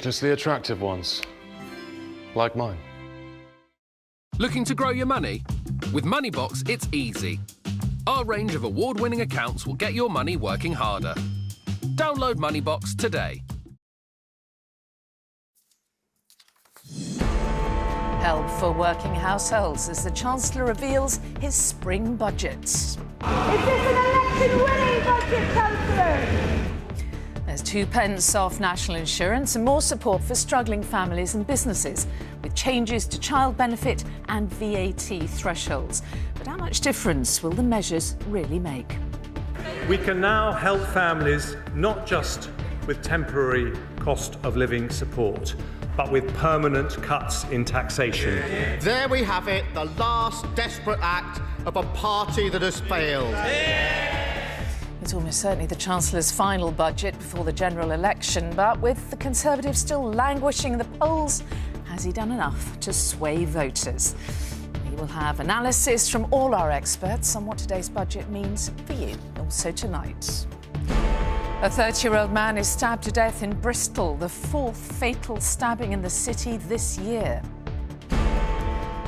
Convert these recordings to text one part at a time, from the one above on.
Just the attractive ones, like mine. Looking to grow your money? With Moneybox, it's easy. Our range of award-winning accounts will get your money working harder. Download Moneybox today. Help for working households as the Chancellor reveals his spring budget. Is this an election-winning budget, Chancellor? There's 2 pence off national insurance and more support for struggling families and businesses, with changes to child benefit and VAT thresholds. But how much difference will the measures really make? We can now help families not just with temporary cost of living support, but with permanent cuts in taxation. There we have it, the last desperate act of a party that has failed. It's almost certainly the Chancellor's final budget before the general election, but with the Conservatives still languishing in the polls, has he done enough to sway voters? We will have analysis from all our experts on what today's budget means for you, also tonight. A 30-year-old man is stabbed to death in Bristol, the 4th fatal stabbing in the city this year.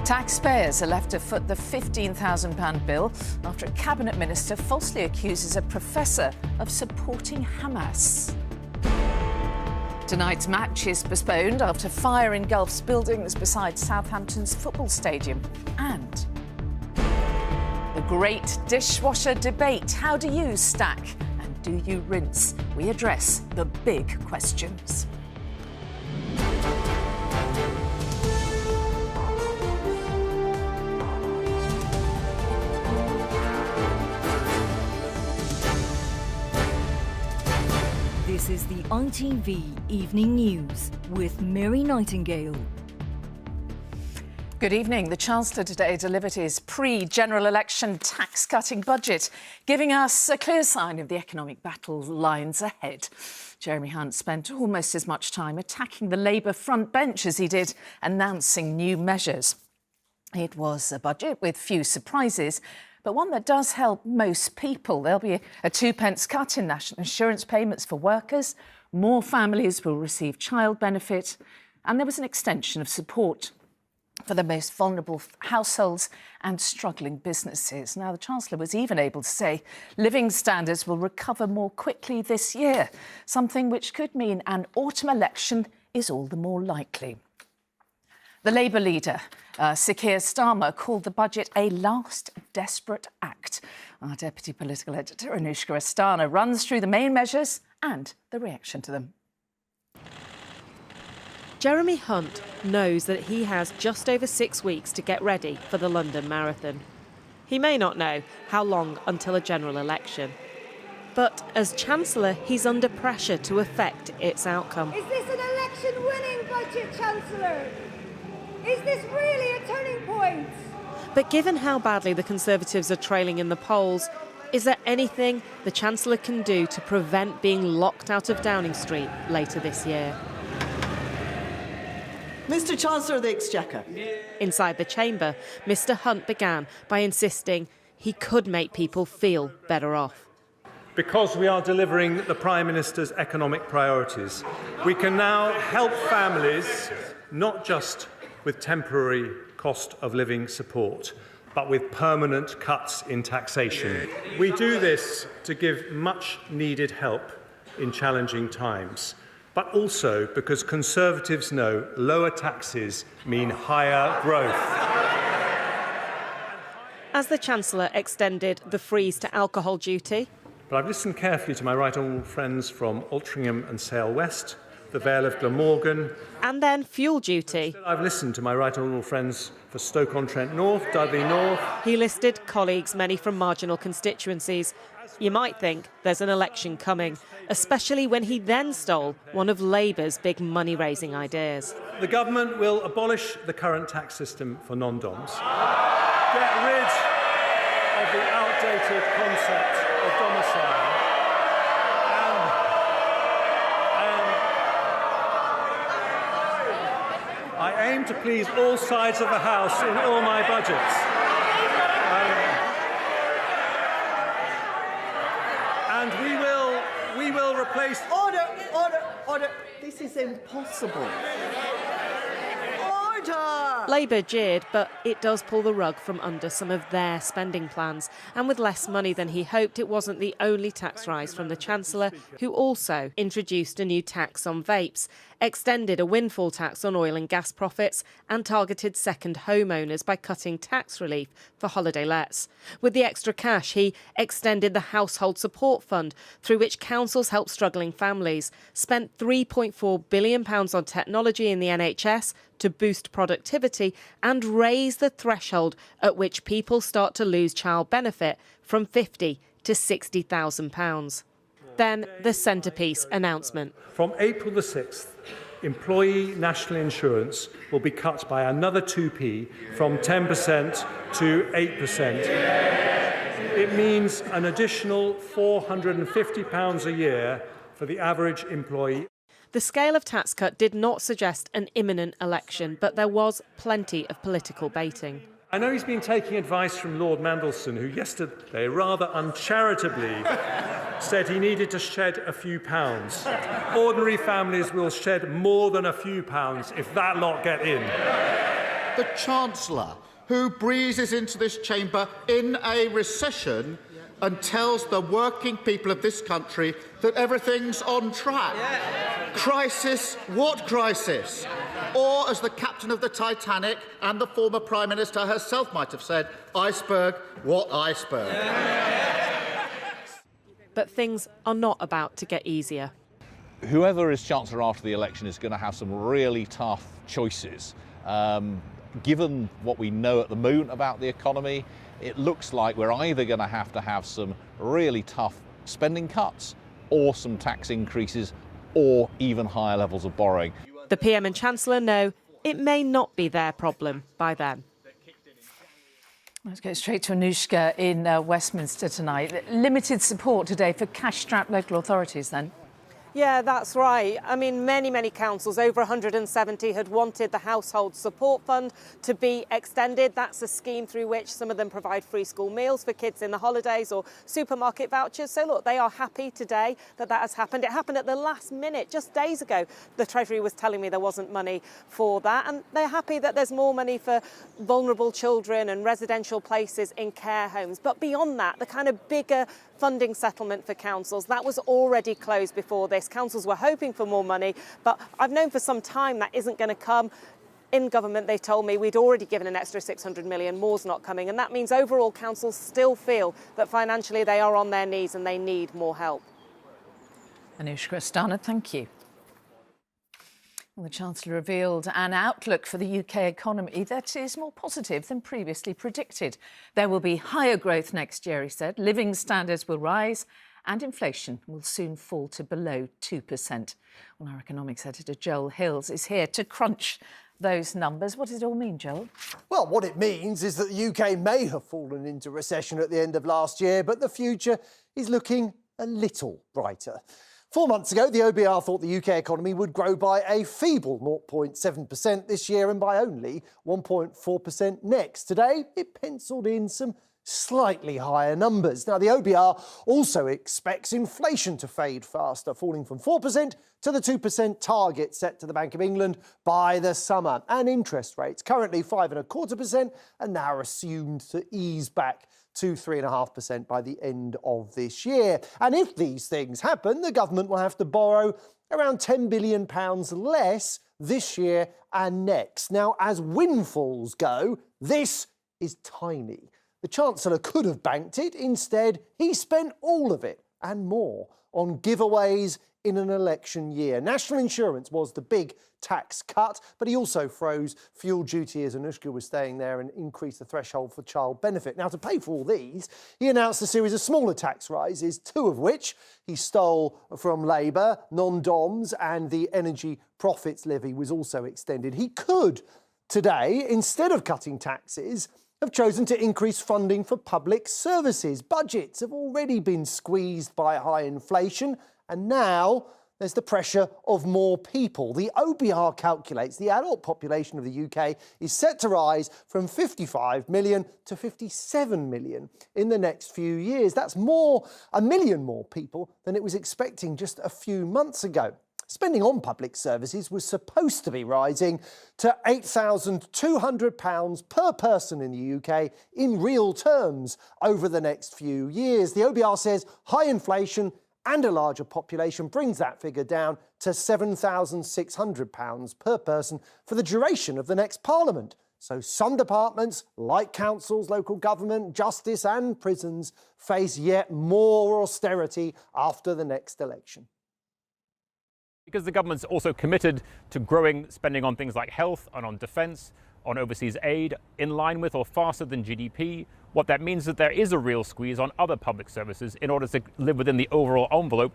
Taxpayers are left to foot the £15,000 bill after a cabinet minister falsely accuses a professor of supporting Hamas. Tonight's match is postponed after fire engulfs buildings beside Southampton's football stadium. And the great dishwasher debate. How do you stack and do you rinse? We address the big questions. This is the ITV Evening News with Mary Nightingale. Good evening. The Chancellor today delivered his pre-general election tax-cutting budget, giving us a clear sign of the economic battle lines ahead. Jeremy Hunt spent almost as much time attacking the Labour front bench as he did announcing new measures. It was a budget with few surprises, but one that does help most people. There'll be a 2 pence cut in national insurance payments for workers, more families will receive child benefit, and there was an extension of support for the most vulnerable households and struggling businesses. Now, the Chancellor was even able to say living standards will recover more quickly this year, something which could mean an autumn election is all the more likely. The Labour leader, Sir Keir Starmer, called the budget a last desperate act. Our deputy political editor, Anushka Astana, runs through the main measures and the reaction to them. Jeremy Hunt knows that he has just over 6 weeks to get ready for the London Marathon. He may not know how long until a general election. But as Chancellor, he's under pressure to affect its outcome. Is this an election-winning budget, Chancellor? Is this really a turning point? But given how badly the Conservatives are trailing in the polls, is there anything the Chancellor can do to prevent being locked out of Downing Street later this year? Mr Chancellor of the Exchequer. Inside the chamber, Mr Hunt began by insisting he could make people feel better off. Because we are delivering the Prime Minister's economic priorities, we can now help families not just with temporary cost of living support, but with permanent cuts in taxation. We do this to give much needed help in challenging times, but also because Conservatives know lower taxes mean higher growth. As the Chancellor extended the freeze to alcohol duty. But I've listened carefully to my right honourable friends from Altrincham and Sale West, the Vale of Glamorgan. And then fuel duty. I've listened to my right honourable friends for Stoke-on-Trent North, Dudley North. He listed colleagues, many from marginal constituencies. You might think there's an election coming, especially when he then stole one of Labour's big money-raising ideas. The government will abolish the current tax system for non-doms, get rid of the outdated concept of domicile, I aim to please all sides of the House in all my budgets. And we will replace... Order! This This is impossible. Order! Labour jeered, but it does pull the rug from under some of their spending plans. And with less money than he hoped, it wasn't the only tax rise from the Chancellor, who also introduced a new tax on vapes, extended a windfall tax on oil and gas profits, and targeted second homeowners by cutting tax relief for holiday lets. With the extra cash, he extended the Household Support Fund, through which councils help struggling families, spent £3.4 billion on technology in the NHS to boost productivity, and raise the threshold at which people start to lose child benefit from £50,000 to £60,000. Then the centrepiece announcement. From April the 6th, employee national insurance will be cut by another 2p from 10% to 8%. It means an additional £450 a year for the average employee. The scale of tax cut did not suggest an imminent election, but there was plenty of political baiting. I know he's been taking advice from Lord Mandelson, who yesterday rather uncharitably said he needed to shed a few pounds. Ordinary families will shed more than a few pounds if that lot get in. The Chancellor, who breezes into this chamber in a recession and tells the working people of this country that everything's on track. Crisis? What crisis? Or, as the captain of the Titanic and the former Prime Minister herself might have said, iceberg? What iceberg? But things are not about to get easier. Whoever is Chancellor after the election is going to have some really tough choices. Given what we know at the moment about the economy, it looks like we're either going to have some really tough spending cuts or some tax increases or even higher levels of borrowing. The PM and Chancellor know it may not be their problem by then. Let's go straight to Anushka in Westminster tonight. Limited support today for cash-strapped local authorities then. Yeah, that's right. I mean, many councils, over 170, had wanted the Household Support Fund to be extended. That's a scheme through which some of them provide free school meals for kids in the holidays or supermarket vouchers. So, look, they are happy today that has happened. It happened at the last minute, just days ago. The Treasury was telling me there wasn't money for that. And they're happy that there's more money for vulnerable children and residential places in care homes. But beyond that, the kind of bigger funding settlement for councils, that was already closed before this. Councils were hoping for more money, but I've known for some time that isn't going to come. In government, they told me we'd already given an extra 600 million, more's not coming, and that means overall councils still feel that financially they are on their knees and they need more help. Anushka Astana, thank you. Well, the Chancellor revealed an outlook for the UK economy that is more positive than previously predicted. There will be higher growth next year, he said. Living standards will rise and inflation will soon fall to below 2%. Well, our economics editor, Joel Hills, is here to crunch those numbers. What does it all mean, Joel? Well, what it means is that the UK may have fallen into recession at the end of last year, but the future is looking a little brighter. 4 months ago, the OBR thought the UK economy would grow by a feeble 0.7% this year and by only 1.4% next. Today, it penciled in some slightly higher numbers. Now, the OBR also expects inflation to fade faster, falling from 4% to the 2% target set to the Bank of England by the summer. And interest rates, currently 5.25%, are now assumed to ease back to 3.5% by the end of this year. And if these things happen, the government will have to borrow around £10 billion less this year and next. Now, as windfalls go, this is tiny. The Chancellor could have banked it. Instead, he spent all of it and more on giveaways in an election year. National insurance was the big tax cut, but he also froze fuel duty, as Anushka was saying there, and increased the threshold for child benefit. Now, to pay for all these, he announced a series of smaller tax rises, 2 of which he stole from Labour. Non-DOMs and the energy profits levy was also extended. He could, today, instead of cutting taxes, have chosen to increase funding for public services. Budgets have already been squeezed by high inflation, and now there's the pressure of more people. The OBR calculates the adult population of the UK is set to rise from 55 million to 57 million in the next few years. That's 1 million more people than it was expecting just a few months ago. spending on public services was supposed to be rising to £8,200 per person in the UK in real terms over the next few years. The OBR says high inflation and a larger population brings that figure down to £7,600 per person for the duration of the next Parliament. So some departments, like councils, local government, justice and prisons, face yet more austerity after the next election. Because the government's also committed to growing spending on things like health and on defence, on overseas aid, in line with or faster than GDP, what that means is that there is a real squeeze on other public services in order to live within the overall envelope.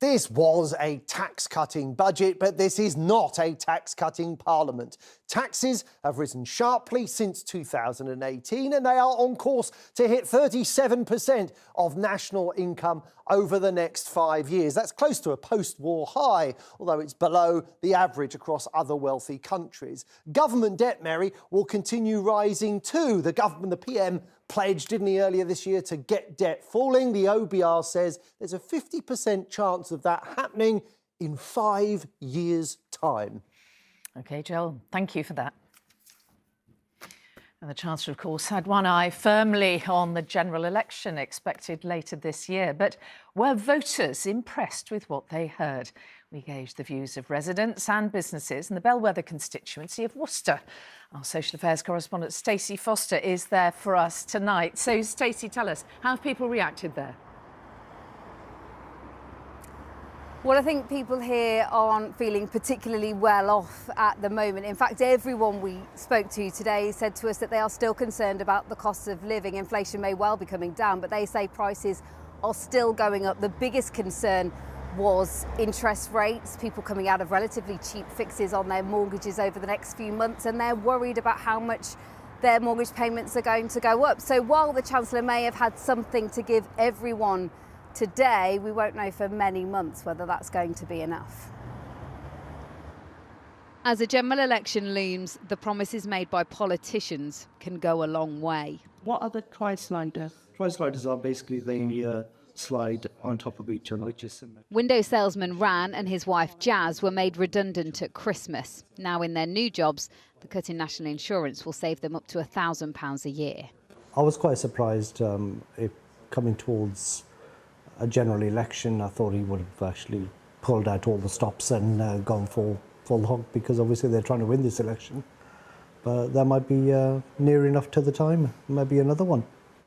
This was a tax-cutting budget, but this is not a tax-cutting parliament. Taxes have risen sharply since 2018, and they are on course to hit 37% of national income over the next 5 years. That's close to a post-war high, although it's below the average across other wealthy countries. Government debt, Mary, will continue rising too. The government, the PM, pledged, didn't he, earlier this year to get debt falling. The OBR says there's a 50% chance of that happening in 5 years' time. OK, Joel, thank you for that. And the Chancellor, of course, had one eye firmly on the general election expected later this year. But were voters impressed with what they heard? We gauged the views of residents and businesses in the bellwether constituency of Worcester. Our social affairs correspondent Stacey Foster is there for us tonight. So, Stacey, tell us, how have people reacted there? Well, I think people here aren't feeling particularly well off at the moment. In fact, everyone we spoke to today said to us that they are still concerned about the cost of living. Inflation may well be coming down, but they say prices are still going up. The biggest concern was interest rates, people coming out of relatively cheap fixes on their mortgages over the next few months, and they're worried about how much their mortgage payments are going to go up. So while the Chancellor may have had something to give everyone today, we won't know for many months whether that's going to be enough. As a general election looms, the promises made by politicians can go a long way. What are the tri-sliders? Tri-sliders are basically the slide on top of each other, which is similar. Window salesman Ran and his wife Jazz were made redundant at Christmas. Now in their new jobs, the cut in national insurance will save them up to £1,000 a year. I was quite surprised it coming towards a general election. I thought he would have actually pulled out all the stops and gone full hog, because obviously they're trying to win this election. But that might be near enough to the time, maybe another one.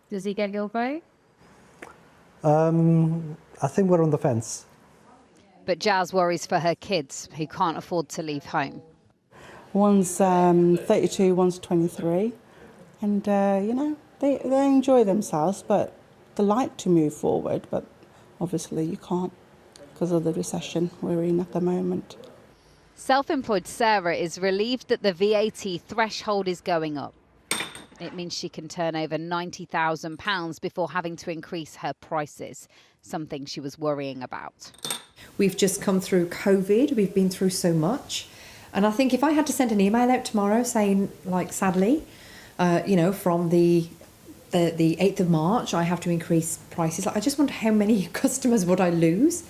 Does he get your vote? I think we're on the fence. But Jazz worries for her kids who can't afford to leave home. One's 32, one's 23. And, you know, they enjoy themselves, but they like to move forward. But obviously you can't because of the recession we're in at the moment. Self-employed Sarah is relieved that the VAT threshold is going up. It means she can turn over £90,000 before having to increase her prices, something she was worrying about. We've just come through COVID, we've been through so much. And I think if I had to send an email out tomorrow saying, like, sadly, you know, from the 8th of March, I have to increase prices. I just wonder how many customers would I lose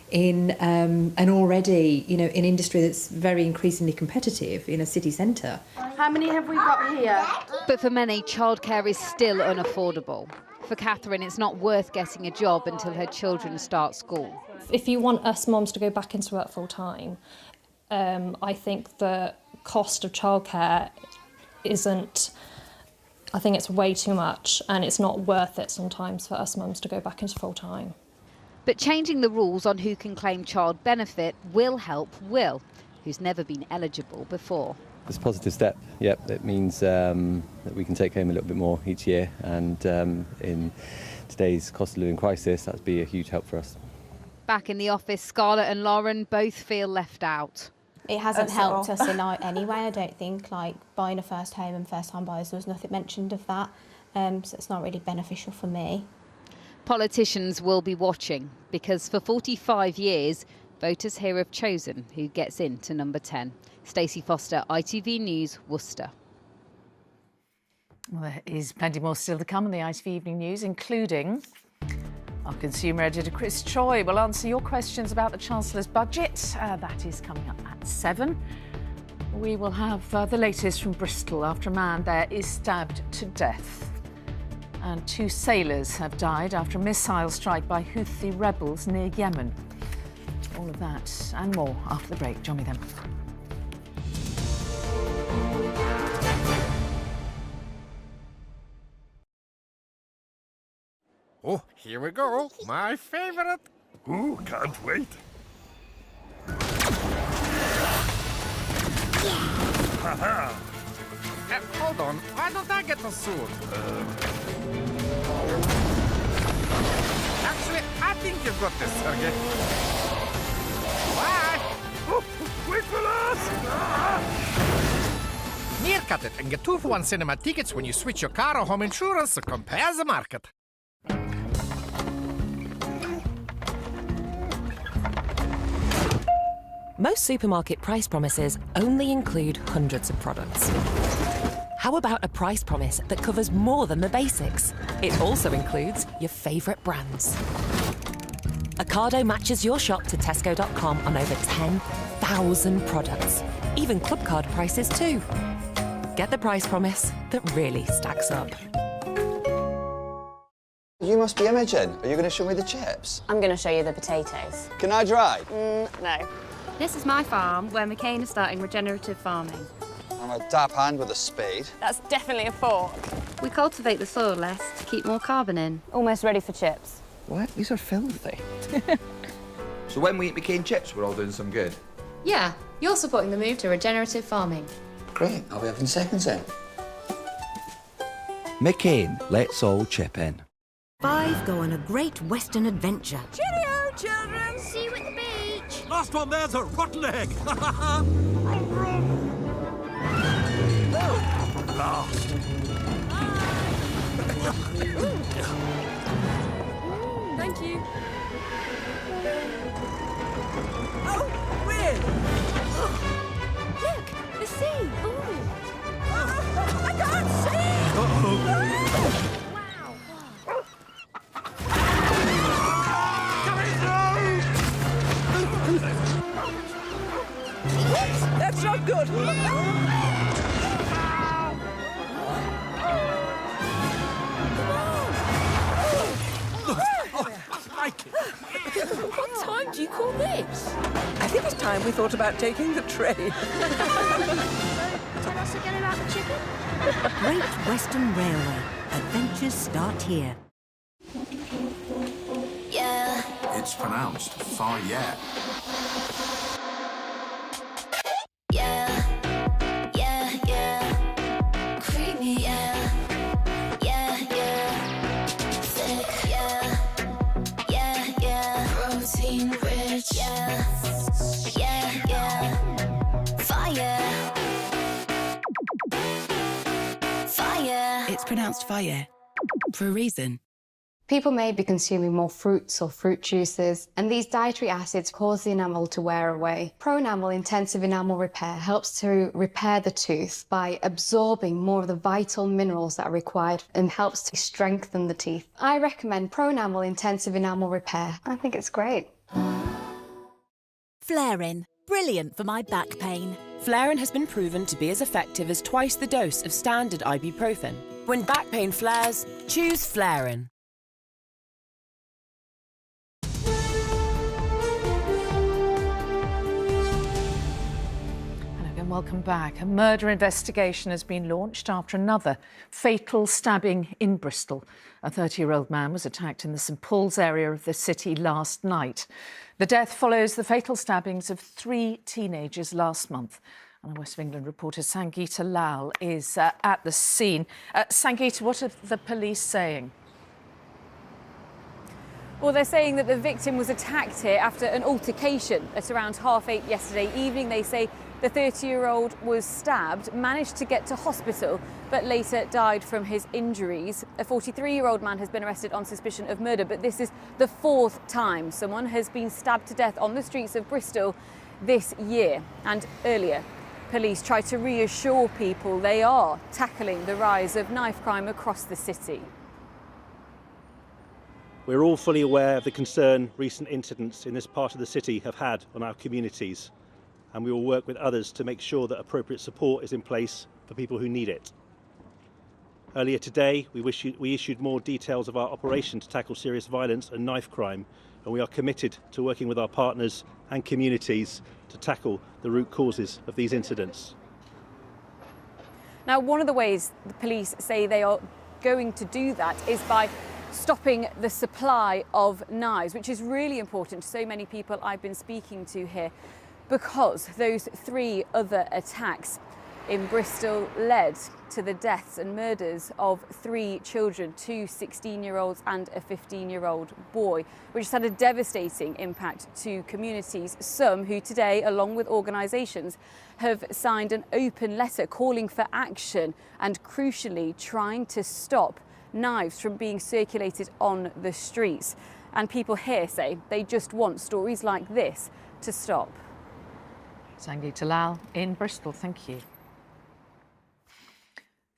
in an already, you know, an industry that's very increasingly competitive in a city centre. How many have we got here? But for many, childcare is still unaffordable. For Catherine, it's not worth getting a job until her children start school. If you want us mums to go back into work full time, I think the cost of childcare isn't, I think it's way too much, and it's not worth it sometimes for us mums to go back into full time. But changing the rules on who can claim child benefit will help Will, who's never been eligible before. It's a positive step, yep. It means that we can take home a little bit more each year, and in today's cost of living crisis, that'd be a huge help for us. Back in the office, Scarlett and Lauren both feel left out. It hasn't helped us in anyway, I don't think. Like buying a first home and first-time buyers, there was nothing mentioned of that, so it's not really beneficial for me. Politicians will be watching, because for 45 years, voters here have chosen who gets into number 10. Stacey Foster, ITV News, Worcester. Well, there is plenty more still to come in the ITV Evening News, including Our consumer editor Chris Choi will answer your questions about the Chancellor's budget. That is coming up at 7. We will have the latest from Bristol after a man there is stabbed to death. And 2 sailors have died after a missile strike by Houthi rebels near Yemen. All of that and more after the break. Join me then. Oh, here we go. My favorite. Ooh, can't wait. Haha. Hold on. Why don't I get the suit? Actually, I think you've got this, Sergey. Bye. Oh, wait for us. Meerkat it and get 2-for-1 cinema tickets when you switch your car or home insurance, so compare the market. Most supermarket price promises only include hundreds of products. How about a price promise that covers more than the basics? It also includes your favourite brands. Ocado matches your shop to Tesco.com on over 10,000 products, even club card prices too. Get the price promise that really stacks up. You must be Imogen. Are you going to show me the chips? I'm going to show you the potatoes. Can I drive? No. This is my farm where McCain is starting regenerative farming. I'm a dab hand with a spade. That's definitely a fork. We cultivate the soil less to keep more carbon in. Almost ready for chips. What? These are filthy. So when we eat McCain chips, we're all doing some good? Yeah, you're supporting the move to regenerative farming. Great, I'll be having seconds then. McCain, let's all chip in. 5 go on a great Western adventure. Cheerio, children! See you at the beach! Last one there's a rotten egg! Last. Thank you. Oh, weird! Look, the sea! I can't see! Uh-oh. That's not good! What time do you call this? I think it's time we thought about taking the tray. Tell us again about the chicken? Great Western Railway. Adventures start here. Yeah. It's pronounced Fire. Creamy, yeah. Thick, yeah. Protein rich, yeah. Fire. It's pronounced fire for a reason. People may be consuming more fruits or fruit juices, and these dietary acids cause the enamel to wear away. Pro-Enamel Intensive Enamel Repair helps to repair the tooth by absorbing more of the vital minerals that are required and helps to strengthen the teeth. I recommend Pro-Enamel Intensive Enamel Repair. I think it's great. Flarin. Brilliant for my back pain. Flarin has been proven to be as effective as twice the dose of standard ibuprofen. When back pain flares, choose Flarin. Welcome back. A murder investigation has been launched after another fatal stabbing in Bristol. A 30-year-old man was attacked in the St Paul's area of the city last night. The death follows the fatal stabbings of 3 teenagers last month. And our West of England reporter Sangeeta Lal is at the scene. Sangeeta, what are the police saying? Well, they're saying that the victim was attacked here after an altercation at around 8:30 yesterday evening. They say the 30-year-old was stabbed, managed to get to hospital, but later died from his injuries. A 43-year-old man has been arrested on suspicion of murder, but this is the 4th time someone has been stabbed to death on the streets of Bristol this year. And earlier, police tried to reassure people they are tackling the rise of knife crime across the city. We're all fully aware of the concern recent incidents in this part of the city have had on our communities, and we will work with others to make sure that appropriate support is in place for people who need it. Earlier today, we issued more details of our operation to tackle serious violence and knife crime, and we are committed to working with our partners and communities to tackle the root causes of these incidents. Now, one of the ways the police say they are going to do that is by stopping the supply of knives, which is really important to so many people I've been speaking to here, because those 3 other attacks in Bristol led to the deaths and murders of 3 children, 2 16-year-olds and a 15-year-old boy, which has had a devastating impact to communities, some who today, along with organisations, have signed an open letter calling for action and, crucially, trying to stop knives from being circulated on the streets. And people here say they just want stories like this to stop. Sangeeta Lal in Bristol, thank you.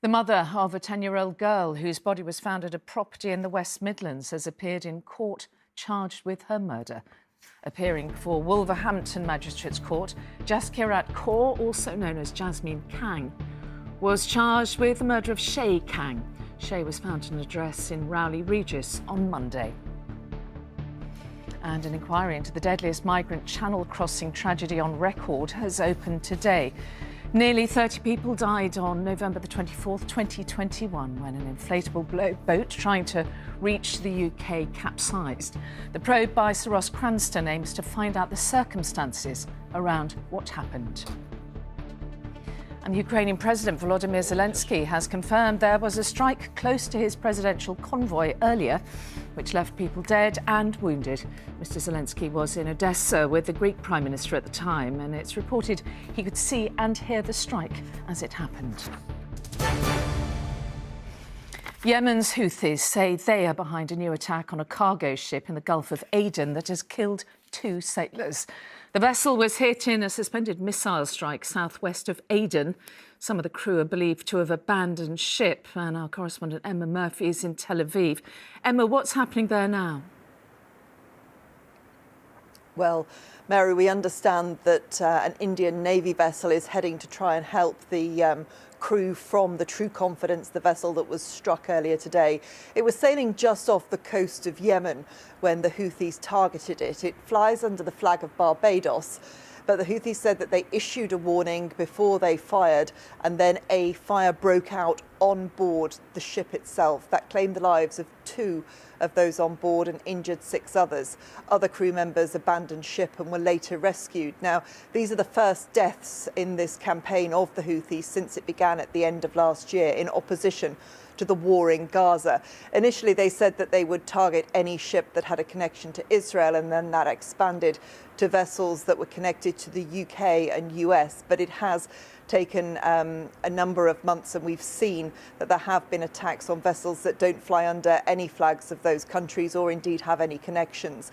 The mother of a 10-year-old girl whose body was found at a property in the West Midlands has appeared in court charged with her murder. Appearing before Wolverhampton Magistrates Court, Jaskirat Kaur, also known as Jasmine Kang, was charged with the murder of Shay Kang. Shay was found at an address in Rowley Regis on Monday. And an inquiry into the deadliest migrant channel crossing tragedy on record has opened today. Nearly 30 people died on November the 24th, 2021, when an inflatable boat trying to reach the UK capsized. The probe by Sir Ross Cranston aims to find out the circumstances around what happened. And Ukrainian President Volodymyr Zelensky has confirmed there was a strike close to his presidential convoy earlier, which left people dead and wounded. Mr. Zelensky was in Odessa with the Greek Prime Minister at the time, and it's reported he could see and hear the strike as it happened. Yemen's Houthis say they are behind a new attack on a cargo ship in the Gulf of Aden that has killed 2 sailors. The vessel was hit in a suspended missile strike southwest of Aden. Some of the crew are believed to have abandoned ship, and our correspondent Emma Murphy is in Tel Aviv. Emma, what's happening there now? Well, Mary, we understand that an Indian Navy vessel is heading to try and help the crew from the True Confidence, the vessel that was struck earlier today. It was sailing just off the coast of Yemen when the Houthis targeted it. It flies under the flag of Barbados, but the Houthis said that they issued a warning before they fired, and then a fire broke out on board the ship itself. That claimed the lives of 2 of those on board and injured 6 others. Other crew members abandoned ship and were later rescued. Now, these are the first deaths in this campaign of the Houthis since it began at the end of last year in opposition to the war in Gaza. Initially, they said that they would target any ship that had a connection to Israel, and then that expanded to vessels that were connected to the UK and US. But it has taken a number of months, and we've seen that there have been attacks on vessels that don't fly under any flags of those countries or indeed have any connections.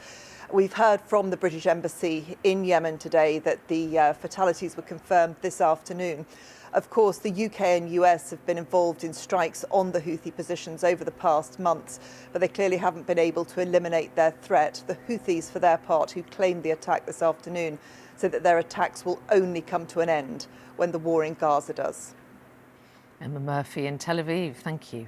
We've heard from the British Embassy in Yemen today that the fatalities were confirmed this afternoon. Of course, the UK and US have been involved in strikes on the Houthi positions over the past months, but they clearly haven't been able to eliminate their threat. The Houthis, for their part, who claimed the attack this afternoon, said that their attacks will only come to an end when the war in Gaza does. Emma Murphy in Tel Aviv, thank you.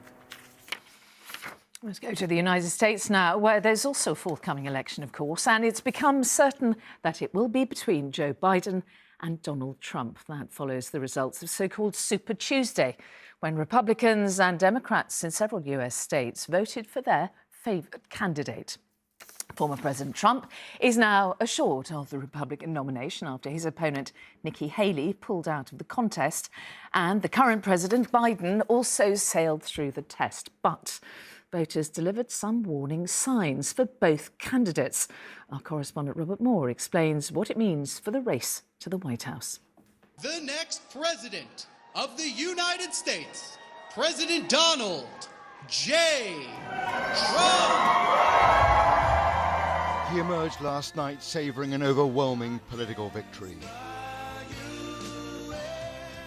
Let's go to the United States now, where there's also a forthcoming election, of course, and it's become certain that it will be between Joe Biden and Donald Trump. That follows the results of so-called Super Tuesday, when Republicans and Democrats in several US states voted for their favoured candidate. Former President Trump is now assured of the Republican nomination after his opponent, Nikki Haley, pulled out of the contest. And the current President, Biden, also sailed through the test. But voters delivered some warning signs for both candidates. Our correspondent Robert Moore explains what it means for the race to the White House. The next president of the United States, President Donald J. Trump. He emerged last night savouring an overwhelming political victory.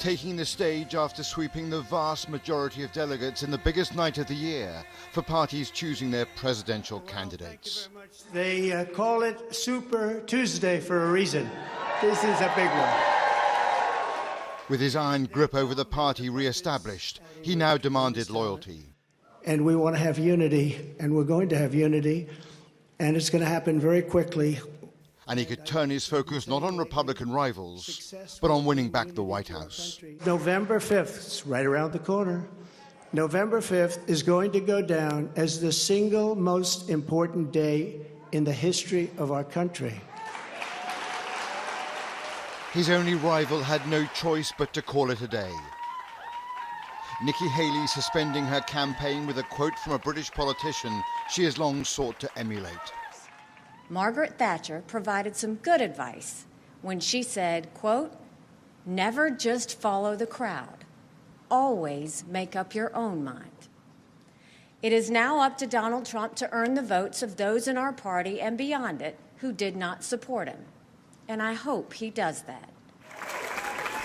taking the stage after sweeping the vast majority of delegates in the biggest night of the year for parties choosing their presidential candidates. They call it Super Tuesday for a reason. This is a big one. With his iron grip over the party re-established, he now demanded loyalty. And we want to have unity, and we're going to have unity, and it's going to happen very quickly. And he could turn his focus not on Republican rivals, but on winning back the White House. November 5th, it's right around the corner. November 5th is going to go down as the single most important day in the history of our country. His only rival had no choice but to call it a day. Nikki Haley suspending her campaign with a quote from a British politician she has long sought to emulate. Margaret Thatcher provided some good advice when she said, quote, "Never just follow the crowd. Always make up your own mind." It is now up to Donald Trump to earn the votes of those in our party and beyond it who did not support him. And I hope he does that.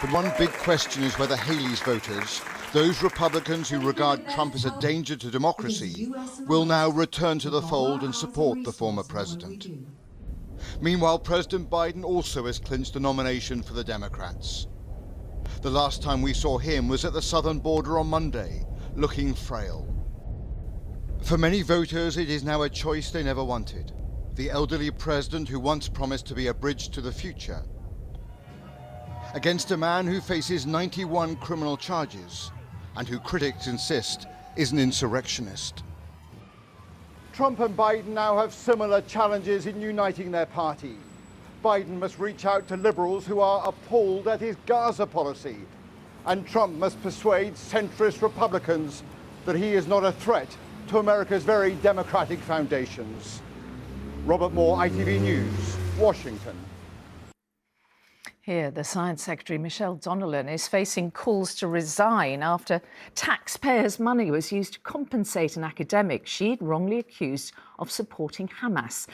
But one big question is whether Haley's voters, those Republicans who regard Trump as a danger to democracy, will now return to the fold and support the former president. Meanwhile, President Biden also has clinched the nomination for the Democrats. The last time we saw him was at the southern border on Monday, looking frail. For many voters, it is now a choice they never wanted. The elderly president who once promised to be a bridge to the future, against a man who faces 91 criminal charges and who critics insist is an insurrectionist. Trump and Biden now have similar challenges in uniting their party. Biden must reach out to liberals who are appalled at his Gaza policy, and Trump must persuade centrist Republicans that he is not a threat to America's very democratic foundations. Robert Moore, ITV News, Washington. Here, the Science Secretary, Michelle Donnellan, is facing calls to resign after taxpayers' money was used to compensate an academic she'd wrongly accused of supporting Hamas.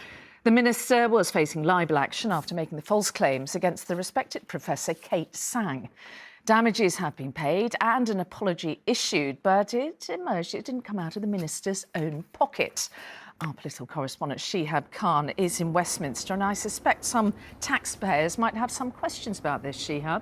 The minister was facing libel action after making the false claims against the respected Professor Kate Sang. Damages have been paid and an apology issued, but it emerged it didn't come out of the minister's own pocket. Our political correspondent, Shihab Khan, is in Westminster, and I suspect some taxpayers might have some questions about this, Shihab.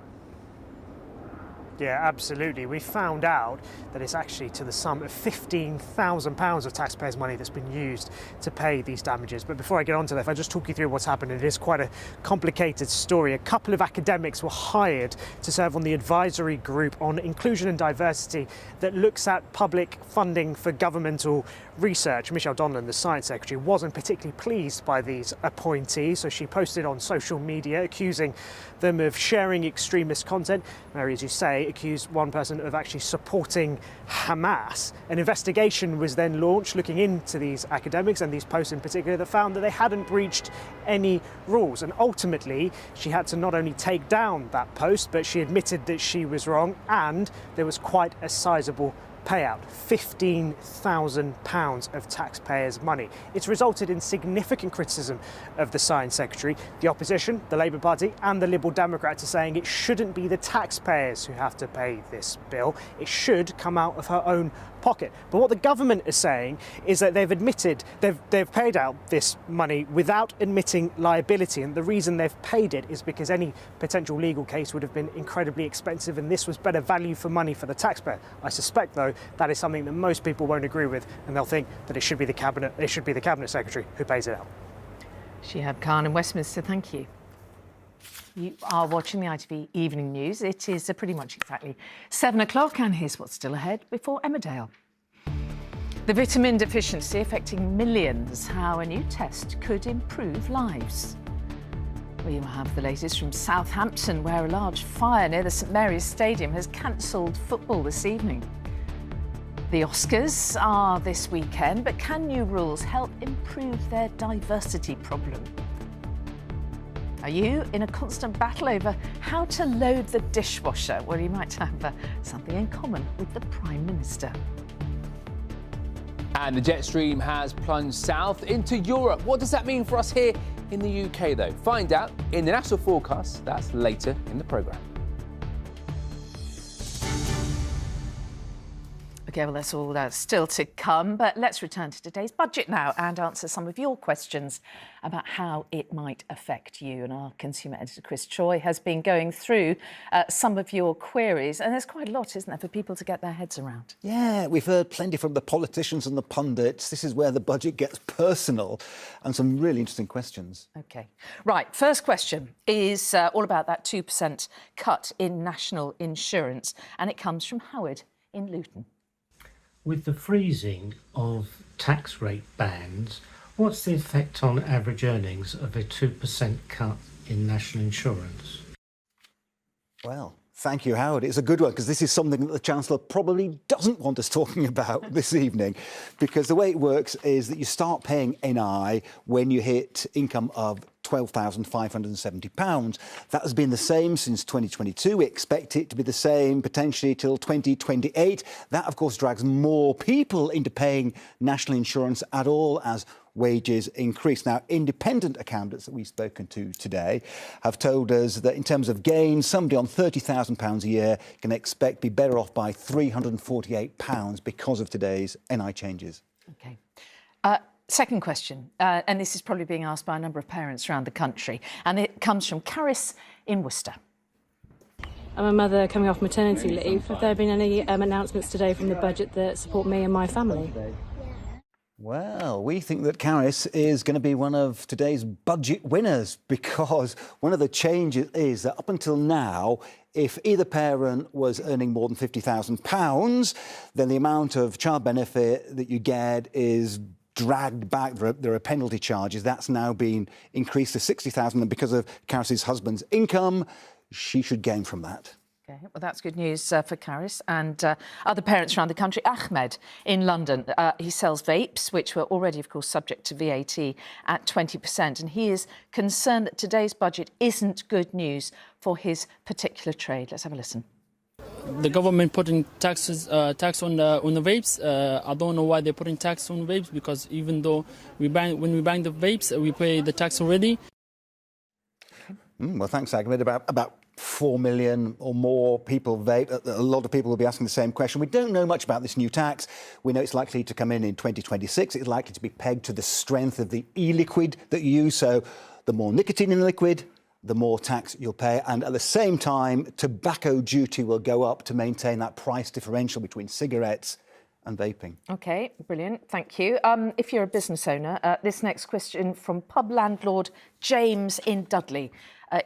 Yeah, absolutely. We found out that it's actually to the sum of £15,000 of taxpayers' money that's been used to pay these damages. But before I get on to that, if I just talk you through what's happened, it is quite a complicated story. A couple of academics were hired to serve on the advisory group on inclusion and diversity that looks at public funding for governmental research. Michelle Donnellan, the Science Secretary, wasn't particularly pleased by these appointees, so she posted on social media accusing them of sharing extremist content. Mary, as you say, accused one person of actually supporting Hamas. An investigation was then launched looking into these academics and these posts in particular that found that they hadn't breached any rules. And ultimately, she had to not only take down that post, but she admitted that she was wrong, and there was quite a sizable payout, £15,000 of taxpayers' money. It's resulted in significant criticism of the Science Secretary. The opposition, the Labour Party and the Liberal Democrats are saying it shouldn't be the taxpayers who have to pay this bill. It should come out of her own pocket. But what the government is saying is that they've admitted, they've paid out this money without admitting liability, and the reason they've paid it is because any potential legal case would have been incredibly expensive, and this was better value for money for the taxpayer. I suspect, though, that is something that most people won't agree with, and they'll think that it should be the Cabinet Secretary who pays it out. Shihab Khan in Westminster, thank you. You are watching the ITV Evening News. It is pretty much exactly 7 o'clock, and here's what's still ahead before Emmerdale. The vitamin deficiency affecting millions, how a new test could improve lives. We will have the latest from Southampton, where a large fire near the St Mary's Stadium has cancelled football this evening. The Oscars are this weekend, but can new rules help improve their diversity problem? Are you in a constant battle over how to load the dishwasher? Well, you might have something in common with the Prime Minister. And the jet stream has plunged south into Europe. What does that mean for us here in the UK, though? Find out in the national forecast. That's later in the programme. OK, well, that's all still to come. But let's return to today's budget now and answer some of your questions about how it might affect you. And our consumer editor, Chris Choi, has been going through some of your queries. And there's quite a lot, isn't there, for people to get their heads around? Yeah, we've heard plenty from the politicians and the pundits. This is where the budget gets personal and some really interesting questions. OK. Right, first question is all about that 2% cut in national insurance. And it comes from Howard in Luton. With the freezing of tax rate bands, what's the effect on average earnings of a 2% cut in national insurance? Well, thank you, Howard. It's a good one, because this is something that the Chancellor probably doesn't want us talking about this evening, because the way it works is that you start paying NI when you hit income of £12,570. That has been the same since 2022. We expect it to be the same potentially till 2028. That, of course, drags more people into paying national insurance at all as wages increase. Now, independent accountants that we've spoken to today have told us that in terms of gains, somebody on £30,000 a year can expect to be better off by £348 because of today's NI changes. OK. Second question, and this is probably being asked by a number of parents around the country, and it comes from Caris in Worcester. I'm a mother coming off maternity leave. Have there been any announcements today from the budget that support me and my family? Well, we think that Caris is going to be one of today's budget winners, because one of the changes is that up until now, if either parent was earning more than £50,000, then the amount of child benefit that you get is dragged back. There are penalty charges. That's now been increased to £60,000, and because of Caris's husband's income, she should gain from that. OK, well, that's good news for Caris and other parents around the country. Ahmed in London, he sells vapes, which were already, of course, subject to VAT at 20%, and he is concerned that today's budget isn't good news for his particular trade. Let's have a listen. The government putting tax on the vapes. I don't know why they're putting tax on vapes, because even though when we buy the vapes, we pay the tax already. Well, thanks, Ahmed. About 4 million or more people vape. A lot of people will be asking the same question. We don't know much about this new tax. We know it's likely to come in 2026. It's likely to be pegged to the strength of the e-liquid that you use. So the more nicotine in the liquid, the more tax you'll pay. And at the same time, tobacco duty will go up to maintain that price differential between cigarettes and vaping. OK, brilliant. Thank you. If you're a business owner, this next question from pub landlord James in Dudley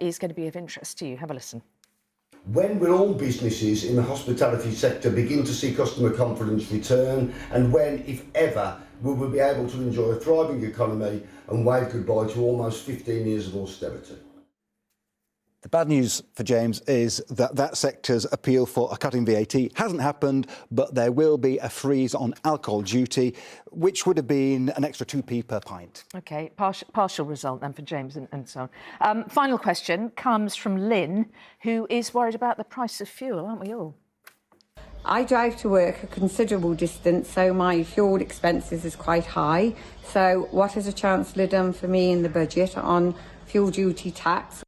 is going to be of interest to you. Have a listen. When will all businesses in the hospitality sector begin to see customer confidence return, and when, if ever, will we be able to enjoy a thriving economy and wave goodbye to almost 15 years of austerity? The bad news for James is that that sector's appeal for a cut in VAT hasn't happened, but there will be a freeze on alcohol duty, which would have been an extra 2p per pint. OK, partial result then for James and so on. Final question comes from Lynn, who is worried about the price of fuel, aren't we all? I drive to work a considerable distance, so my fuel expenses is quite high. So what has the Chancellor done for me in the budget on fuel duty tax?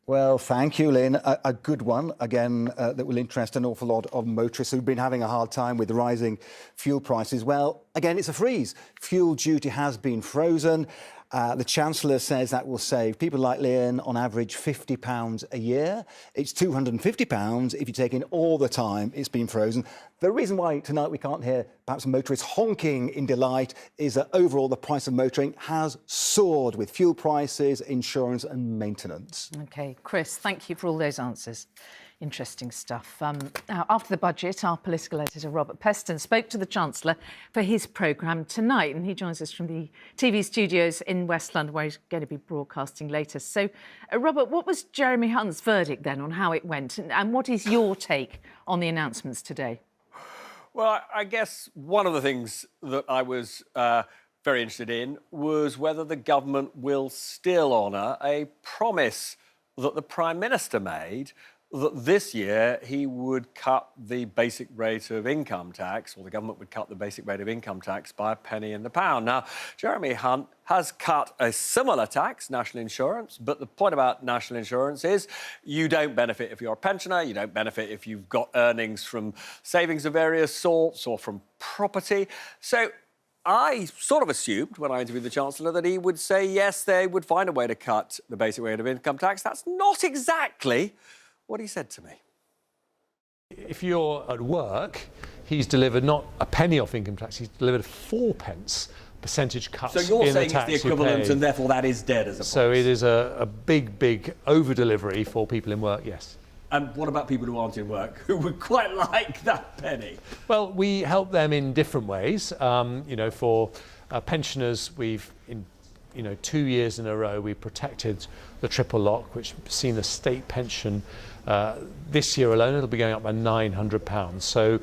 Well, thank you, Lynn. A good one, again, that will interest an awful lot of motorists who've been having a hard time with the rising fuel prices. Well, again, it's a freeze. Fuel duty has been frozen. The Chancellor says that will save people like Lynn on average £50 a year. It's £250 if you take in all the time it's been frozen. The reason why tonight we can't hear perhaps motorists honking in delight is that overall the price of motoring has soared with fuel prices, insurance and maintenance. OK, Chris, thank you for all those answers. Interesting stuff. Now, after the budget, our political editor Robert Peston spoke to the Chancellor for his programme tonight, and he joins us from the TV studios in West London, where he's going to be broadcasting later. So, Robert, what was Jeremy Hunt's verdict then on how it went, and what is your take on the announcements today? Well, I guess one of the things that I was very interested in was whether the government will still honour a promise that the Prime Minister made that this year he would cut the basic rate of income tax, or the government would cut the basic rate of income tax by a penny in the pound. Now, Jeremy Hunt has cut a similar tax, national insurance, but the point about national insurance is you don't benefit if you're a pensioner, you don't benefit if you've got earnings from savings of various sorts or from property. So I sort of assumed when I interviewed the Chancellor that he would say, yes, they would find a way to cut the basic rate of income tax. That's not exactly what he said to me. If you're at work, he's delivered not a penny off income tax, he's delivered 4p percentage cuts in the tax. So you're saying it's the equivalent and therefore that is dead as a So it is a big, big over-delivery for people in work, yes. And what about people who aren't in work, who would quite like that penny? Well, we help them in different ways. You know, for pensioners, we've, 2 years in a row, we protected the triple lock, which has seen the state pension this year alone, it'll be going up by £900. So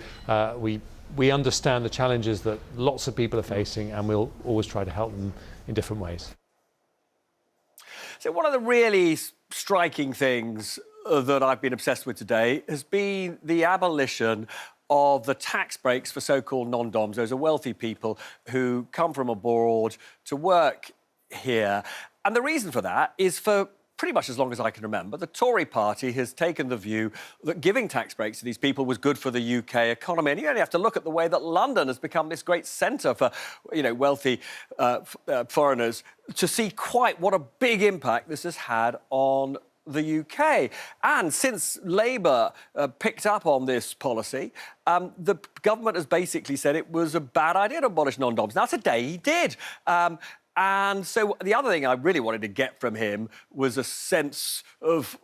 we understand the challenges that lots of people are facing, and we'll always try to help them in different ways. So one of the really striking things that I've been obsessed with today has been the abolition of the tax breaks for so-called non-doms. Those are wealthy people who come from abroad to work here. And the reason for that is for pretty much as long as I can remember, the Tory party has taken the view that giving tax breaks to these people was good for the UK economy. And you only have to look at the way that London has become this great centre for, wealthy foreigners to see quite what a big impact this has had on the UK. And since Labour picked up on this policy, the government has basically said it was a bad idea to abolish non-doms. Now, today he did. And so the other thing I really wanted to get from him was a sense of,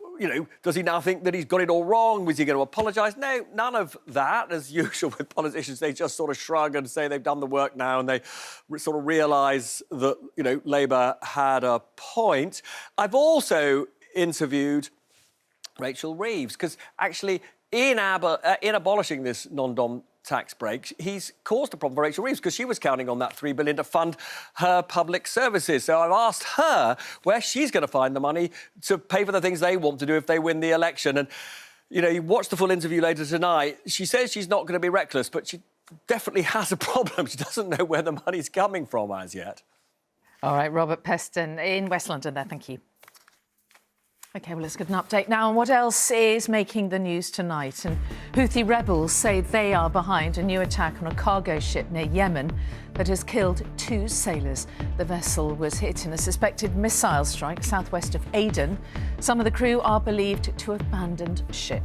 does he now think that he's got it all wrong? Was he going to apologise? No, none of that. As usual with politicians, they just sort of shrug and say they've done the work now, and they sort of realise that, Labour had a point. I've also interviewed Rachel Reeves, because actually in abolishing this non-dom tax break, he's caused a problem for Rachel Reeves, because she was counting on that $3 billion to fund her public services. So I've asked her where she's going to find the money to pay for the things they want to do if they win the election. And, you watch the full interview later tonight. She says she's not going to be reckless, but she definitely has a problem. She doesn't know where the money's coming from as yet. All right, Robert Peston in West London there, thank you. OK, well, let's get an update now on what else is making the news tonight. And Houthi rebels say they are behind a new attack on a cargo ship near Yemen that has killed 2 sailors. The vessel was hit in a suspected missile strike southwest of Aden. Some of the crew are believed to have abandoned ship.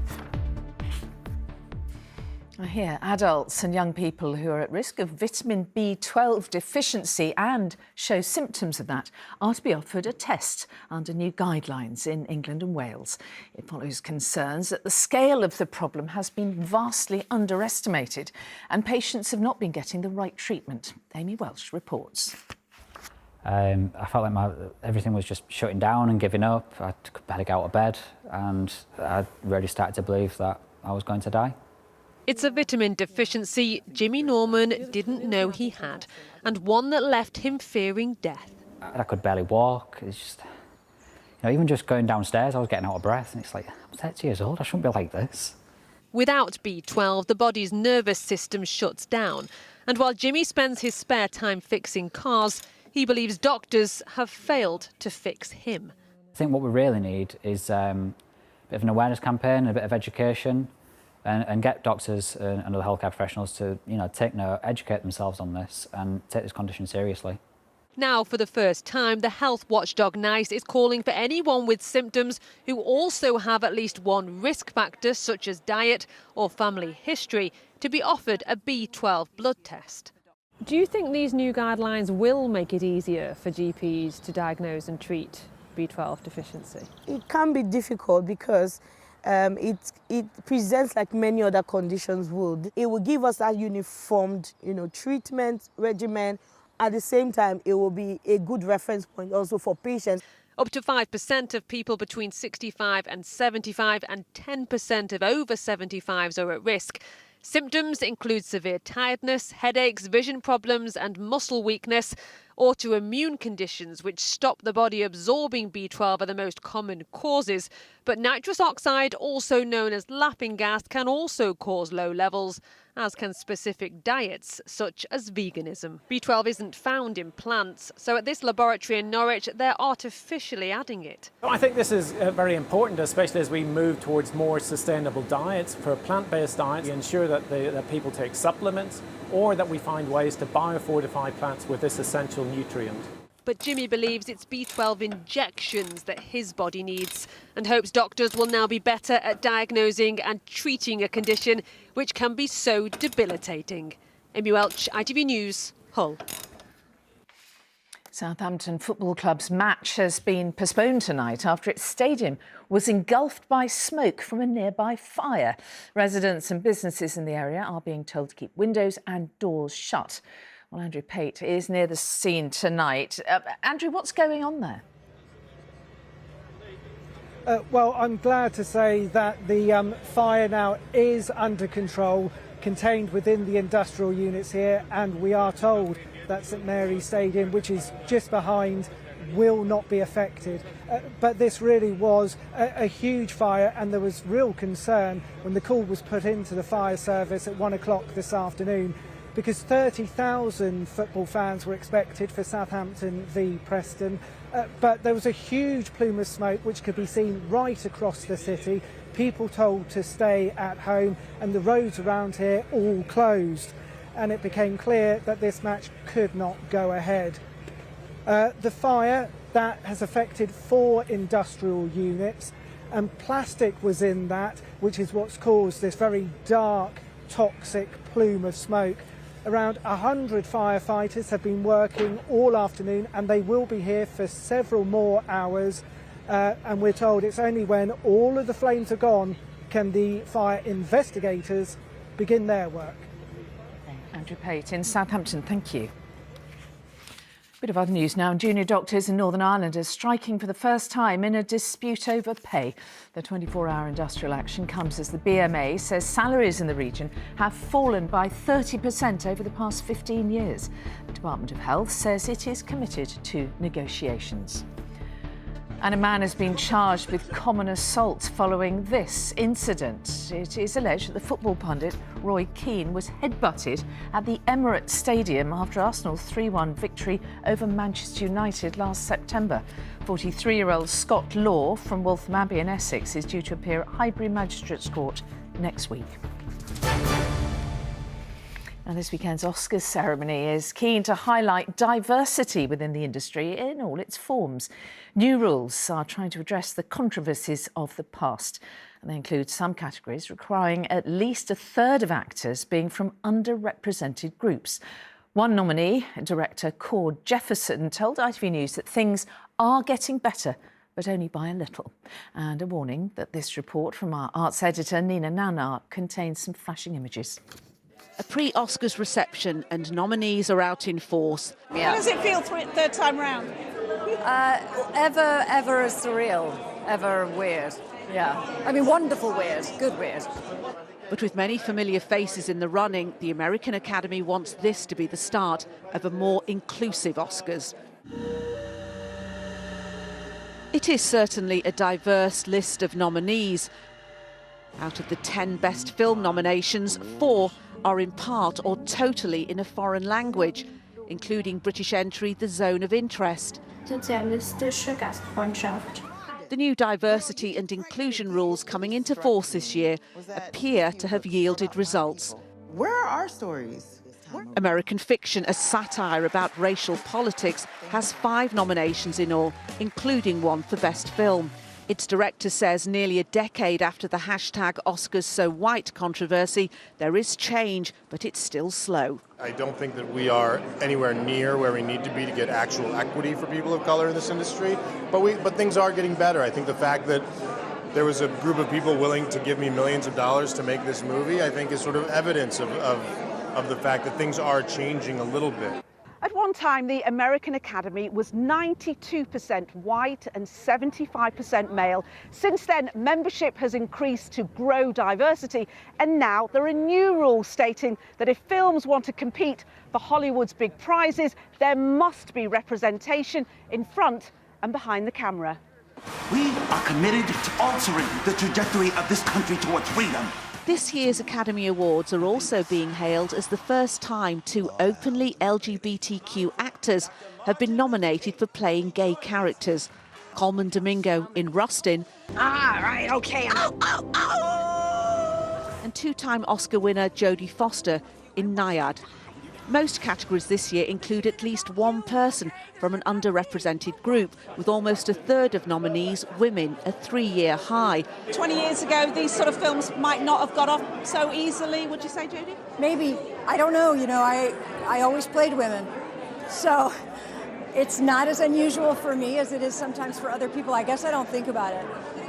Here, adults and young people who are at risk of vitamin B12 deficiency and show symptoms of that are to be offered a test under new guidelines in England and Wales. It follows concerns that the scale of the problem has been vastly underestimated and patients have not been getting the right treatment. Amy Welsh reports. I felt like everything was just shutting down and giving up. I could barely get out of bed, and I really started to believe that I was going to die. It's a vitamin deficiency Jimmy Norman didn't know he had, and one that left him fearing death. I could barely walk. It's just, even just going downstairs, I was getting out of breath, and it's like, I'm 30 years old, I shouldn't be like this. Without B12, the body's nervous system shuts down, and while Jimmy spends his spare time fixing cars, he believes doctors have failed to fix him. I think what we really need is a bit of an awareness campaign, a bit of education, and get doctors and other healthcare professionals to, educate themselves on this and take this condition seriously. Now, for the first time, the health watchdog NICE is calling for anyone with symptoms who also have at least one risk factor, such as diet or family history, to be offered a B12 blood test. Do you think these new guidelines will make it easier for GPs to diagnose and treat B12 deficiency? It can be difficult because it presents like many other conditions would. It will give us that uniformed, treatment regimen. At the same time, it will be a good reference point also for patients. Up to 5% of people between 65 and 75 and 10% of over 75s are at risk. Symptoms include severe tiredness, headaches, vision problems and muscle weakness. Autoimmune conditions which stop the body absorbing B12 are the most common causes, but nitrous oxide, also known as laughing gas, can also cause low levels, as can specific diets such as veganism. B12 isn't found in plants, so at this laboratory in Norwich they're artificially adding it. I think this is very important, especially as we move towards more sustainable diets. For plant-based diets, we ensure that people take supplements, or that we find ways to biofortify plants with this essential nutrient. But Jimmy believes it's B12 injections that his body needs and hopes doctors will now be better at diagnosing and treating a condition which can be so debilitating. Amy Welch, ITV News, Hull. Southampton Football Club's match has been postponed tonight after its stadium was engulfed by smoke from a nearby fire. Residents and businesses in the area are being told to keep windows and doors shut. Well, Andrew Pate is near the scene tonight. Andrew, what's going on there? Well, I'm glad to say that the fire now is under control, contained within the industrial units here, and we are told that St Mary's Stadium, which is just behind, will not be affected. But this really was a huge fire, and there was real concern when the call was put into the fire service at 1 o'clock this afternoon, because 30,000 football fans were expected for Southampton v Preston. But there was a huge plume of smoke which could be seen right across the city. People told to stay at home, and the roads around here all closed. And it became clear that this match could not go ahead. The fire, that has affected 4 industrial units, and plastic was in that, which is what's caused this very dark, toxic plume of smoke. Around 100 firefighters have been working all afternoon, and they will be here for several more hours. And we're told it's only when all of the flames are gone can the fire investigators begin their work. Andrew Pate in Southampton, thank you. Bit of other news now. Junior doctors in Northern Ireland are striking for the first time in a dispute over pay. The 24-hour industrial action comes as the BMA says salaries in the region have fallen by 30% over the past 15 years. The Department of Health says it is committed to negotiations. And a man has been charged with common assault following this incident. It is alleged that the football pundit Roy Keane was headbutted at the Emirates Stadium after Arsenal's 3-1 victory over Manchester United last September. 43-year-old Scott Law from Waltham Abbey in Essex is due to appear at Highbury Magistrates Court next week. Now, this weekend's Oscars ceremony is keen to highlight diversity within the industry in all its forms. New rules are trying to address the controversies of the past, and they include some categories requiring at least a third of actors being from underrepresented groups. One nominee, director Cord Jefferson, told ITV News that things are getting better, but only by a little. And a warning that this report from our arts editor, Nina Nanar, contains some flashing images. A pre-Oscars reception and nominees are out in force. How does it feel third time round? Ever surreal, ever weird. Yeah. I mean, wonderful weird, good weird. But with many familiar faces in the running, the American Academy wants this to be the start of a more inclusive Oscars. It is certainly a diverse list of nominees. Out of the 10 Best Film nominations, 4 are in part or totally in a foreign language, including British entry The Zone of Interest. The new diversity and inclusion rules coming into force this year appear to have yielded results. Where are our stories? American Fiction, a satire about racial politics, has 5 nominations in all, including one for Best Film. Its director says nearly a decade after the hashtag #OscarsSoWhite controversy, there is change, but it's still slow. I don't think that we are anywhere near where we need to be to get actual equity for people of color in this industry, but things are getting better. I think the fact that there was a group of people willing to give me millions of dollars to make this movie, I think is sort of evidence of the fact that things are changing a little bit. At one time, the American Academy was 92% white and 75% male. Since then, membership has increased to grow diversity, and now there are new rules stating that if films want to compete for Hollywood's big prizes, there must be representation in front and behind the camera. We are committed to altering the trajectory of this country towards freedom. This year's Academy Awards are also being hailed as the first time two openly LGBTQ actors have been nominated for playing gay characters. Colman Domingo in Rustin. Ah, right, OK. And two-time Oscar winner Jodie Foster in Naiad. Most categories this year include at least one person from an underrepresented group, with almost a third of nominees women, a 3-year high. 20 years ago, these sort of films might not have got off so easily, would you say, Jodie? Maybe. I don't know. You know, I always played women. So it's not as unusual for me as it is sometimes for other people. I guess I don't think about it.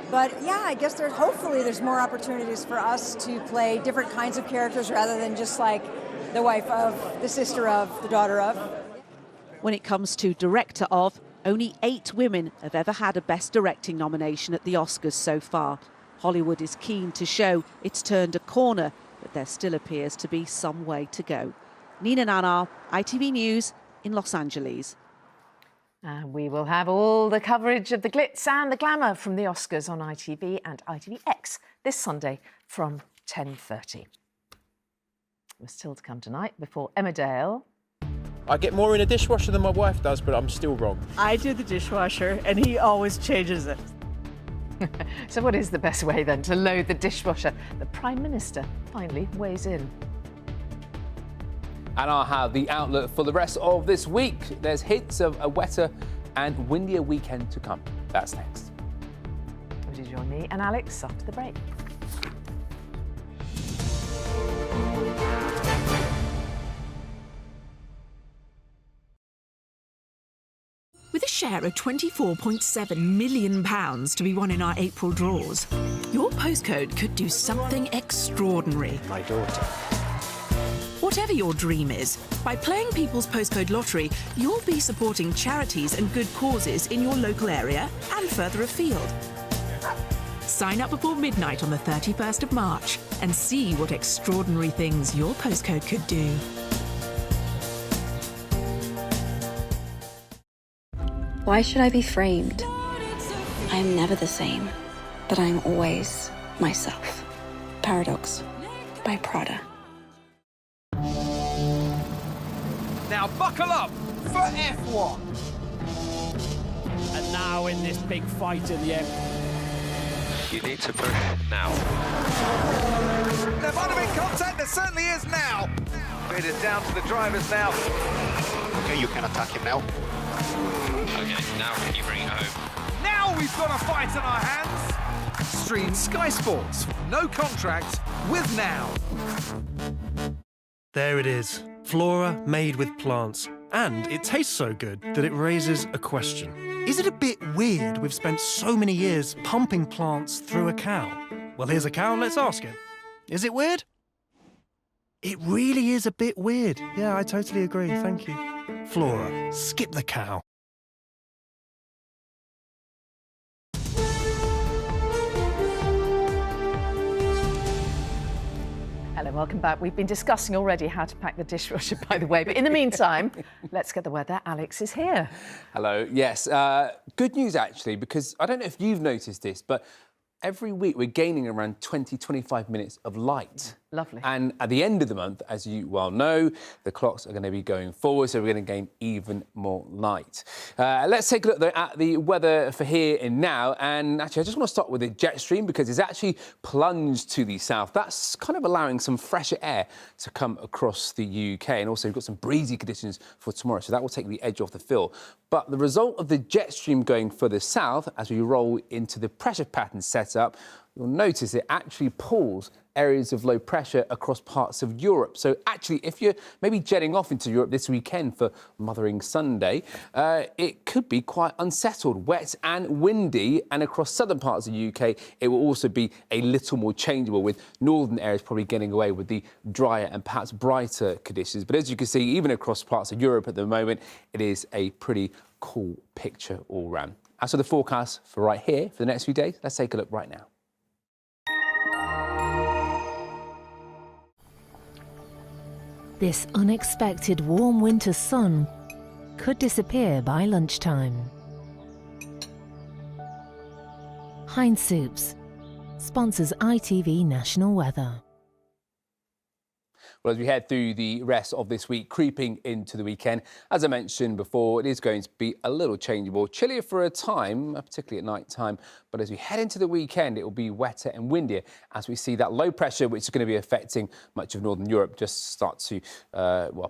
But yeah, I guess hopefully there's more opportunities for us to play different kinds of characters rather than just like the wife of, the sister of, the daughter of. When it comes to director of, only 8 women have ever had a Best Directing nomination at the Oscars so far. Hollywood is keen to show it's turned a corner, but there still appears to be some way to go. Nina Nanar, ITV News in Los Angeles. And we will have all the coverage of the glitz and the glamour from the Oscars on ITV and ITVX this Sunday from 10:30. We're still to come tonight before Emmerdale. I get more in a dishwasher than my wife does, but I'm still wrong. I do the dishwasher and he always changes it. So what is the best way then to load the dishwasher? The Prime Minister finally weighs in. And I'll have the outlook for the rest of this week. There's hints of a wetter and windier weekend to come. That's next. Would you join me and Alex after the break? With a share of £24.7 million to be won in our April draws, your postcode could do something extraordinary. My daughter. Whatever your dream is, by playing People's Postcode Lottery, you'll be supporting charities and good causes in your local area and further afield. Sign up before midnight on the 31st of March and see what extraordinary things your postcode could do. Why should I be framed? I am never the same, but I am always myself. Paradox by Prada. Now buckle up for F1. And now in this big fight in the end. You need to push now. There might have been contact, there certainly is now. It is down to the drivers now. Okay, you can attack him now. Okay, now can you bring it home? Now we've got a fight on our hands. Stream Sky Sports. No contract with Now. There it is. Flora made with plants. And it tastes so good that it raises a question. Is it a bit weird we've spent so many years pumping plants through a cow? Well, here's a cow, let's ask it. Is it weird? It really is a bit weird. Yeah, I totally agree, thank you. Flora, skip the cow. Hello, welcome back. We've been discussing already how to pack the dishwasher, by the way. But in the meantime, let's get the weather. Alex is here. Hello. Yes. Good news, actually, because I don't know if you've noticed this, but every week we're gaining around 20, 25 minutes of light. Lovely. And at the end of the month, as you well know, the clocks are going to be going forward, so we're going to gain even more light. Let's take a look, though, at the weather for here and now. And actually, I just want to start with the jet stream because it's actually plunged to the south. That's kind of allowing some fresher air to come across the UK. And also, we've got some breezy conditions for tomorrow, so that will take the edge off the fill. But the result of the jet stream going further south, as we roll into the pressure pattern setup, you'll notice it actually pulls areas of low pressure across parts of Europe. So actually, if you're maybe jetting off into Europe this weekend for Mothering Sunday, it could be quite unsettled, wet and windy. And across southern parts of the UK, it will also be a little more changeable, with northern areas probably getting away with the drier and perhaps brighter conditions. But as you can see, even across parts of Europe at the moment, it is a pretty cool picture all round. As for the forecast for right here for the next few days, let's take a look right now. This unexpected warm winter sun could disappear by lunchtime. Heinz Soups sponsors ITV National Weather. Well, as we head through the rest of this week, creeping into the weekend, as I mentioned before, it is going to be a little changeable, chillier for a time, particularly at night time. But as we head into the weekend, it will be wetter and windier as we see that low pressure, which is going to be affecting much of northern Europe, just start to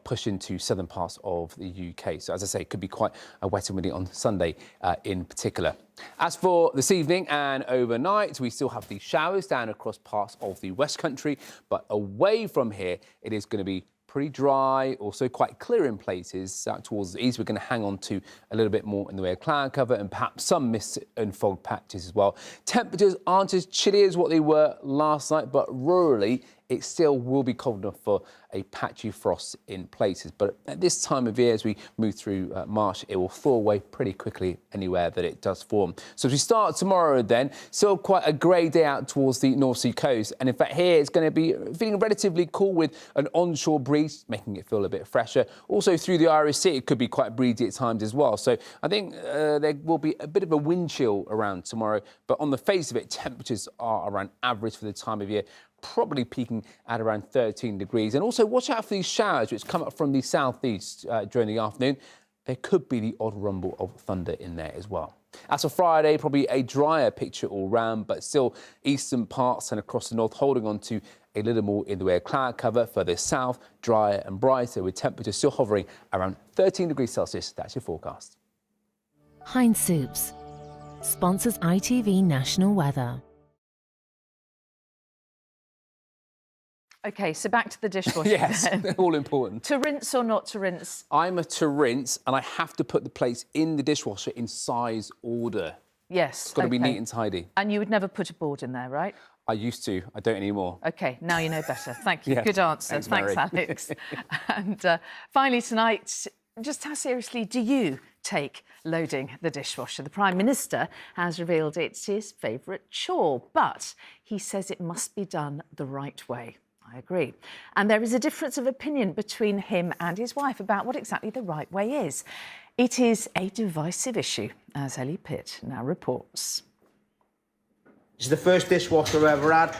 push into southern parts of the UK. So, as I say, it could be quite wet and windy on Sunday in particular. As for this evening and overnight, we still have these showers down across parts of the West Country, but away from here, it is going to be pretty dry, also quite clear in places. Out towards the east, we're going to hang on to a little bit more in the way of cloud cover and perhaps some mist and fog patches as well. Temperatures aren't as chilly as what they were last night, but rurally, it still will be cold enough for a patchy frost in places. But at this time of year, as we move through March, it will thaw away pretty quickly anywhere that it does form. So as we start tomorrow then, still quite a grey day out towards the North Sea coast. And in fact, here it's going to be feeling relatively cool with an onshore breeze, making it feel a bit fresher. Also through the Irish Sea, it could be quite breezy at times as well. So I think there will be a bit of a wind chill around tomorrow. But on the face of it, temperatures are around average for the time of year, probably peaking at around 13 degrees. And also watch out for these showers which come up from the southeast during the afternoon. There could be the odd rumble of thunder in there as well. As for Friday, probably a drier picture all round, but still eastern parts and across the north holding on to a little more in the way of cloud cover. Further south, drier and brighter, with temperatures still hovering around 13 degrees Celsius. That's your forecast. Heinz Soups sponsors ITV National Weather. OK, so back to the dishwasher. Yes, then. they're all important. To rinse or not to rinse? I'm a to rinse, and I have to put the plates in the dishwasher in size order. Yes. It's got to be neat and tidy. And you would never put a board in there, right? I used to. I don't anymore. OK, now you know better. Thank you. Yeah. Good answer. Thanks Alex. And finally tonight, just how seriously do you take loading the dishwasher? The Prime Minister has revealed it's his favourite chore, but he says it must be done the right way. I agree. And there is a difference of opinion between him and his wife about what exactly the right way is. It is a divisive issue, as Ellie Pitt now reports. This is the first dishwasher I've ever had.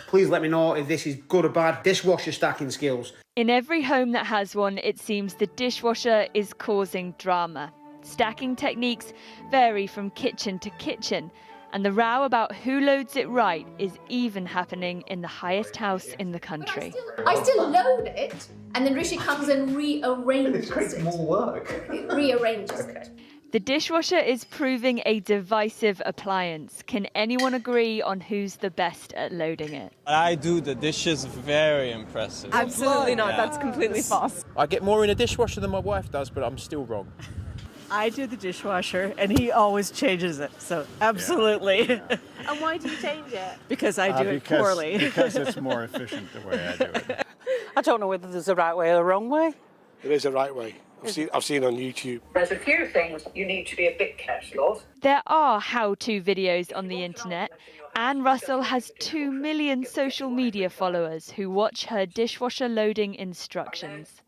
Please let me know if this is good or bad. Dishwasher stacking skills. In every home that has one, it seems the dishwasher is causing drama. Stacking techniques vary from kitchen to kitchen, and the row about who loads it right is even happening in the highest house in the country. I still load it, and then Rishi comes and rearranges it. It creates more work. It rearranges it. The dishwasher is proving a divisive appliance. Can anyone agree on who's the best at loading it? I do the dishes very impressive. Absolutely not. That's completely false. I get more in a dishwasher than my wife does, but I'm still wrong. I do the dishwasher, and he always changes it, so absolutely. And why do you change it? Because I do it poorly. Because it's more efficient the way I do it. I don't know whether there's a right way or a wrong way. There is a right way. I've seen on YouTube. There's a few things you need to be a bit careful of. There are how-to videos on the internet. Anne Russell has 2 million social media followers who watch her dishwasher loading instructions.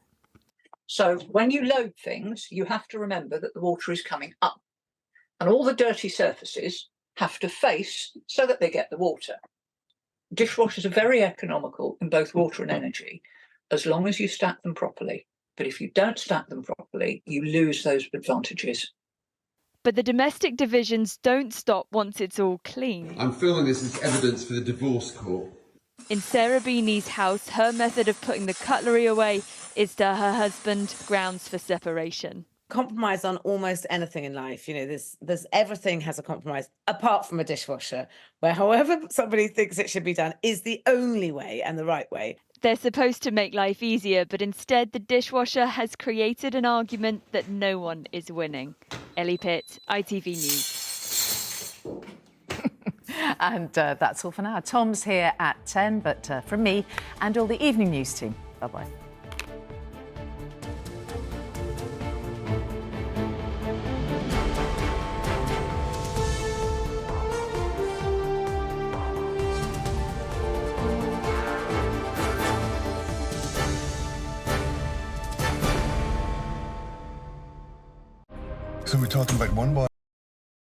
So when you load things, you have to remember that the water is coming up, and all the dirty surfaces have to face so that they get the water. Dishwashers are very economical in both water and energy, as long as you stack them properly. But if you don't stack them properly, you lose those advantages. But the domestic divisions don't stop once it's all clean. I'm filming this as evidence for the divorce court. In Sarah Beanie's house, her method of putting the cutlery away is to her husband grounds for separation. compromise on almost anything in life. You know, there's everything has a compromise, apart from a dishwasher, where however somebody thinks it should be done is the only way and the right way. They're supposed to make life easier, but instead the dishwasher has created an argument that no one is winning. Ellie Pitt, ITV News. And that's all for now. Tom's here at 10, but from me and all the evening news team, bye-bye. So we're talking about one body.